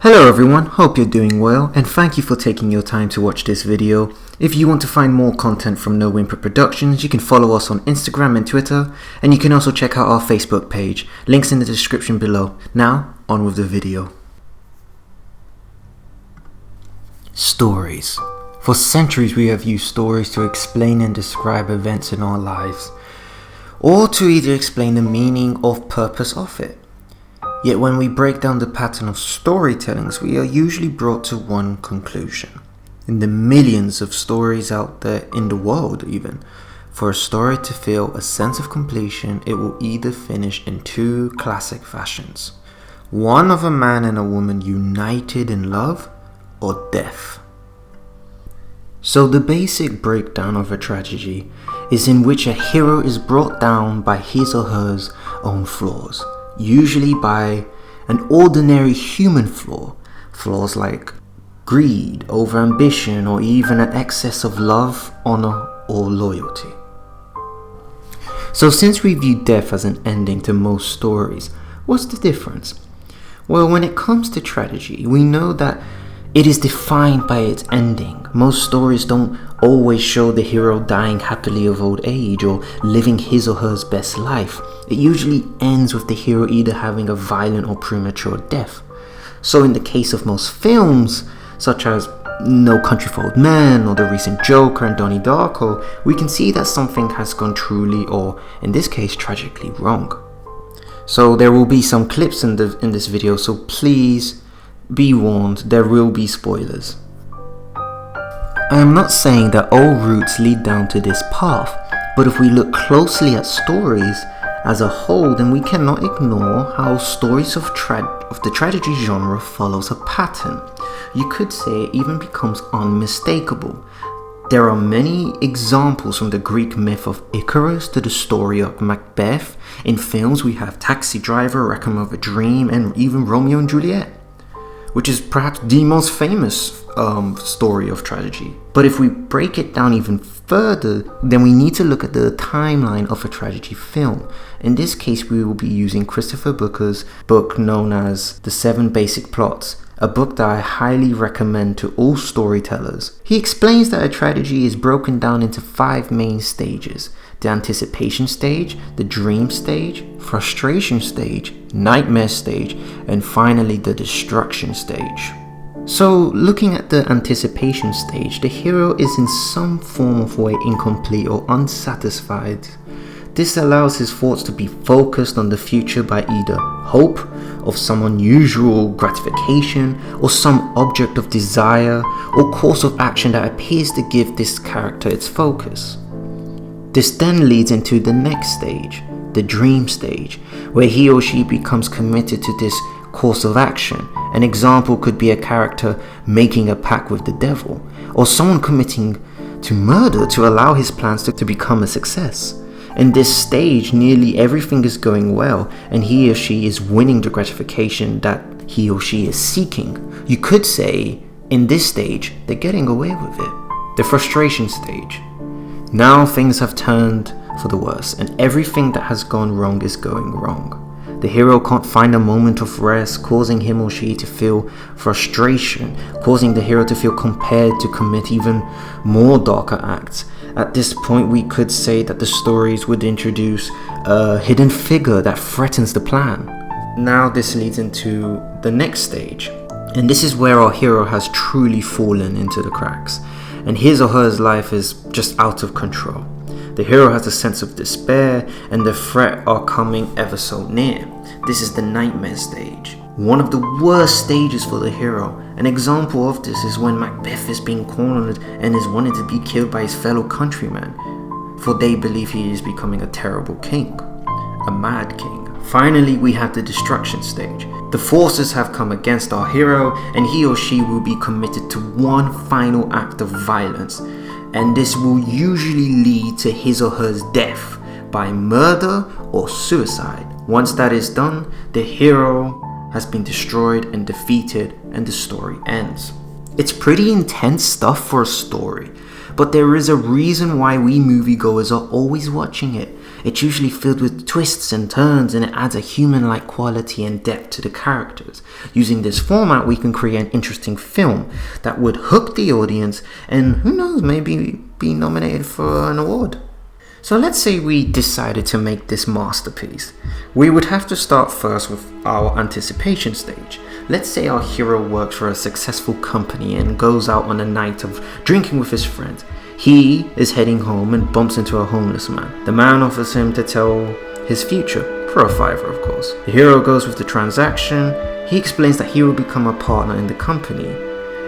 Hello everyone, hope you're doing well, and thank you for taking your time to watch this video. If you want to find more content from No Whimper Productions, you can follow us on Instagram and Twitter, and you can also check out our Facebook page, links in the description below. Now, on with the video. Stories. For centuries we have used stories to explain and describe events in our lives, or to either explain the meaning or purpose of it. Yet when we break down the pattern of storytellings, we are usually brought to one conclusion. In the millions of stories out there in the world even, for a story to feel a sense of completion, it will either finish in two classic fashions. One of a man and a woman united in love, or death. So the basic breakdown of a tragedy is in which a hero is brought down by his or her own flaws. Usually by an ordinary human flaw, flaws like greed, overambition, or even an excess of love, honor, or loyalty. So since we view death as an ending to most stories, what's the difference? Well, when it comes to tragedy, we know that it is defined by its ending. Most stories don't always show the hero dying happily of old age or living his or her best life. It usually ends with the hero either having a violent or premature death. So in the case of most films, such as No Country for Old Men or the recent Joker and Donnie Darko, we can see that something has gone truly, or in this case tragically, wrong. So there will be some clips in this video, so please be warned, there will be spoilers. I am not saying that all routes lead down to this path, but if we look closely at stories as a whole, then we cannot ignore how stories of the tragedy genre follows a pattern. You could say it even becomes unmistakable. There are many examples from the Greek myth of Icarus to the story of Macbeth. In films we have Taxi Driver, Requiem of a Dream, and even Romeo and Juliet, which is perhaps the most famous story of tragedy. But if we break it down even further, then we need to look at the timeline of a tragedy film. In this case, we will be using Christopher Booker's book known as The 7 Basic Plots, a book that I highly recommend to all storytellers. He explains that a tragedy is broken down into 5 main stages: the anticipation stage, the dream stage, frustration stage, nightmare stage, and finally the destruction stage. So looking at the anticipation stage, the hero is in some form of way incomplete or unsatisfied. This allows his thoughts to be focused on the future by either hope of some unusual gratification or some object of desire or course of action that appears to give this character its focus. This then leads into the next stage, the dream stage, where he or she becomes committed to this course of action. An example could be a character making a pact with the devil, or someone committing to murder to allow his plans to become a success. In this stage, nearly everything is going well, and he or she is winning the gratification that he or she is seeking. You could say, in this stage, they're getting away with it. The frustration stage. Now things have turned for the worse, and everything that has gone wrong is going wrong. The hero can't find a moment of rest, causing him or she to feel frustration, causing the hero to feel compelled to commit even more darker acts. At this point, we could say that the stories would introduce a hidden figure that threatens the plan. Now this leads into the next stage, and this is where our hero has truly fallen into the cracks, and his or her life is just out of control. The hero has a sense of despair, and the threat are coming ever so near. This is the nightmare stage, one of the worst stages for the hero. An example of this is when Macbeth is being cornered and is wanted to be killed by his fellow countrymen, for they believe he is becoming a terrible king, a mad king. Finally, we have the destruction stage. The forces have come against our hero, and he or she will be committed to one final act of violence, and this will usually lead to his or her death by murder or suicide. Once that is done, the hero has been destroyed and defeated, and the story ends. It's pretty intense stuff for a story, but there is a reason why we moviegoers are always watching it. It's usually filled with twists and turns, and it adds a human-like quality and depth to the characters. Using this format, we can create an interesting film that would hook the audience and, who knows, maybe be nominated for an award. So let's say we decided to make this masterpiece. We would have to start first with our anticipation stage. Let's say our hero works for a successful company and goes out on a night of drinking with his friends. He is heading home and bumps into a homeless man. The man offers him to tell his future, for a $5, of course. The hero goes with the transaction. He explains that he will become a partner in the company,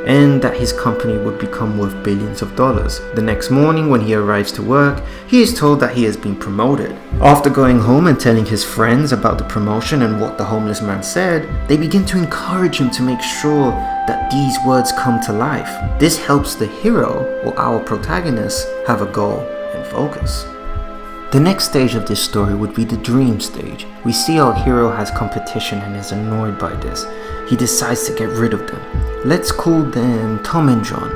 and that his company would become worth billions of dollars. The next morning, when he arrives to work, he is told that he has been promoted. After going home and telling his friends about the promotion and what the homeless man said, they begin to encourage him to make sure that these words come to life. This helps the hero, or our protagonist, have a goal and focus. The next stage of this story would be the dream stage. We see our hero has competition and is annoyed by this. He decides to get rid of them. Let's call them Tom and John.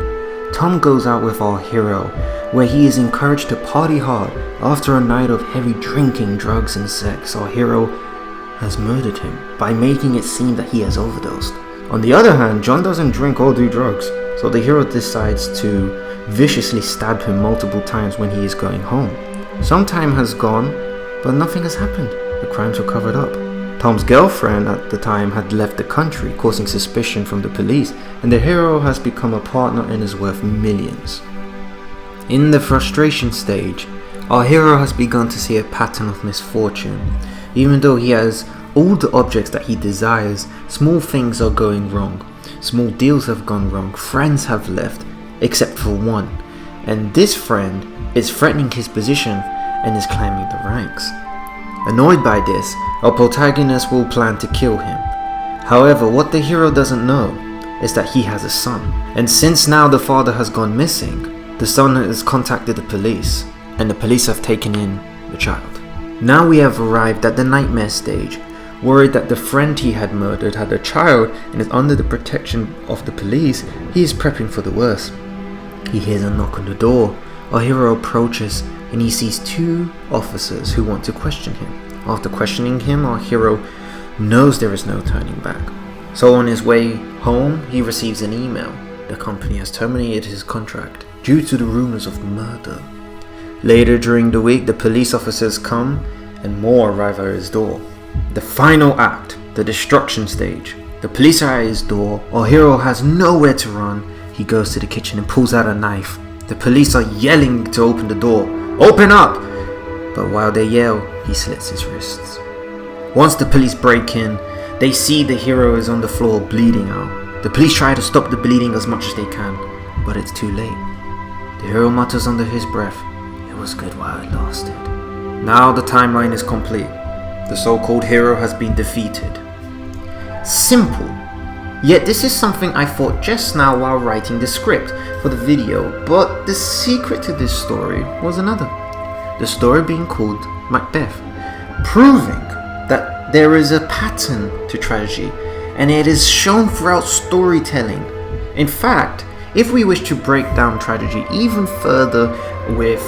Tom goes out with our hero, where he is encouraged to party hard. After a night of heavy drinking, drugs and sex, our hero has murdered him by making it seem that he has overdosed. On the other hand, John doesn't drink or do drugs, so the hero decides to viciously stab him multiple times when he is going home. Some time has gone, but nothing has happened. The crimes were covered up. Tom's girlfriend at the time had left the country, causing suspicion from the police, and the hero has become a partner and is worth millions. In the frustration stage, our hero has begun to see a pattern of misfortune. Even though he has all the objects that he desires, small things are going wrong. Small deals have gone wrong, friends have left, except for one. And this friend is threatening his position and is climbing the ranks. Annoyed by this, our protagonist will plan to kill him. However, what the hero doesn't know is that he has a son. And since now the father has gone missing, the son has contacted the police, and the police have taken in the child. Now we have arrived at the nightmare stage. Worried that the friend he had murdered had a child and is under the protection of the police, he is prepping for the worst. He hears a knock on the door. Our hero approaches and he sees two officers who want to question him. After questioning him, our hero knows there is no turning back. So on his way home, he receives an email. The company has terminated his contract due to the rumors of murder. Later during the week, the police officers come and more arrive at his door. The final act, the destruction stage. The police are at his door. Our hero has nowhere to run. He goes to the kitchen and pulls out a knife. The police are yelling to open the door. Open up! But while they yell, he slits his wrists. Once the police break in, they see the hero is on the floor bleeding out. The police try to stop the bleeding as much as they can, but it's too late. The hero mutters under his breath, "It was good while it lasted." Now the timeline is complete. The so-called hero has been defeated. Simple. Yet this is something I thought just now while writing the script for the video, but the secret to this story was another. The story being called Macbeth, proving that there is a pattern to tragedy, and it is shown throughout storytelling. In fact, if we wish to break down tragedy even further with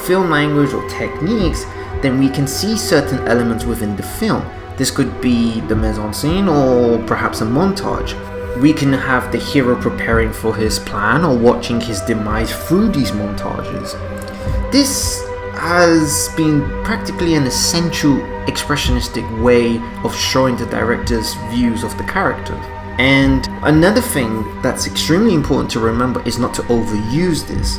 film language or techniques, then we can see certain elements within the film. This could be the mise-en-scene or perhaps a montage. We can have the hero preparing for his plan or watching his demise through these montages. This has been practically an essential expressionistic way of showing the director's views of the character. And another thing that's extremely important to remember is not to overuse this,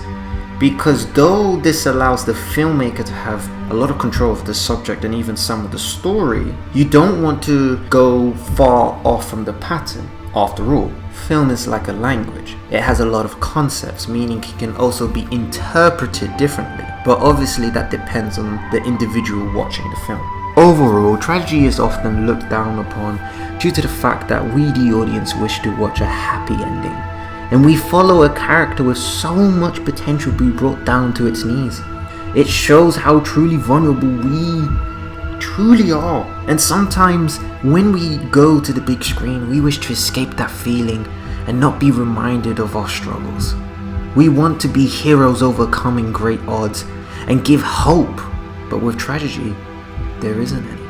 because though this allows the filmmaker to have a lot of control of the subject and even some of the story, you don't want to go far off from the pattern. After all, film is like a language. It has a lot of concepts, meaning it can also be interpreted differently. But obviously that depends on the individual watching the film. Overall, tragedy is often looked down upon due to the fact that we, the audience, wish to watch a happy ending. And we follow a character with so much potential be brought down to its knees. It shows how truly vulnerable we truly are. And sometimes when we go to the big screen, we wish to escape that feeling and not be reminded of our struggles. We want to be heroes overcoming great odds and give hope. But with tragedy, there isn't any.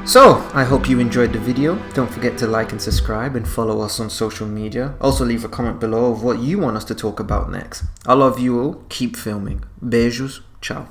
So, I hope you enjoyed the video. Don't forget to like and subscribe and follow us on social media. Also leave a comment below of what you want us to talk about next. I love you all. Keep filming. Beijos. Ciao.